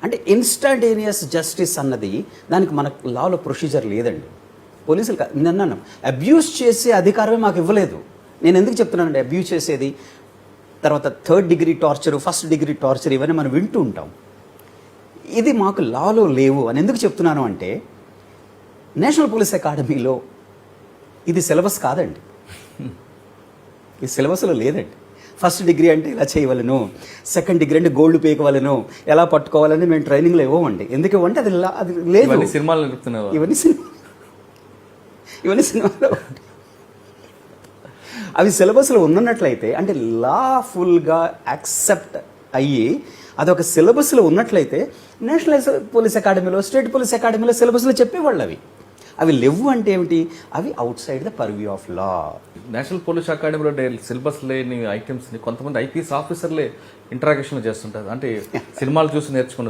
అంటే instantaneous justice అన్నది దానికి మన లాలో ప్రొసీజర్ లేదండి. పోలీసులు నన్ను అబ్యూస్ చేసే అధికారమే మాకు ఇవ్వలేదు. నేను ఎందుకు చెప్తున్నానండి అబ్యూస్ చేసేది, తర్వాత 3rd degree torture, 1st degree torture ఇవన్నీ మనం వింటూ ఉంటాం. ఇది మాకు లాలో లేవు అని ఎందుకు చెప్తున్నాను అంటే నేషనల్ పోలీస్ అకాడమీలో ఇది సిలబస్ కాదండి. ఈ సిలబస్లో లేదండి. 1st డిగ్రీ అంటే ఇలా చేయవలను, 2nd డిగ్రీ అంటే గోల్డ్ పీకవలను, ఎలా పట్టుకోవాలని మేము ట్రైనింగ్లో ఇవ్వమండి. ఎందుకు ఇవ్వంటే అది లేదు. సినిమాలు ఇవన్నీ సినిమాలో అవి సిలబస్లో ఉన్నట్లయితే అంటే లాఫుల్గా యాక్సెప్ట్ అయ్యి అదొక సిలబస్లో ఉన్నట్లయితే నేషనల్ పోలీస్ అకాడమీలో, స్టేట్ పోలీస్ అకాడమీలో సిలబస్లో చెప్పేవాళ్ళు. అవి లేవు అంటే ఏమిటి, అవి out side the purview of law. National police అకాడమీలో సిలబస్ లేని ఐటమ్స్ని కొంతమంది ఐపీఎస్ ఆఫీసర్లే ఇంటరాగేషన్ చేస్తుంటారు. అంటే సినిమాలు చూసి నేర్చుకున్న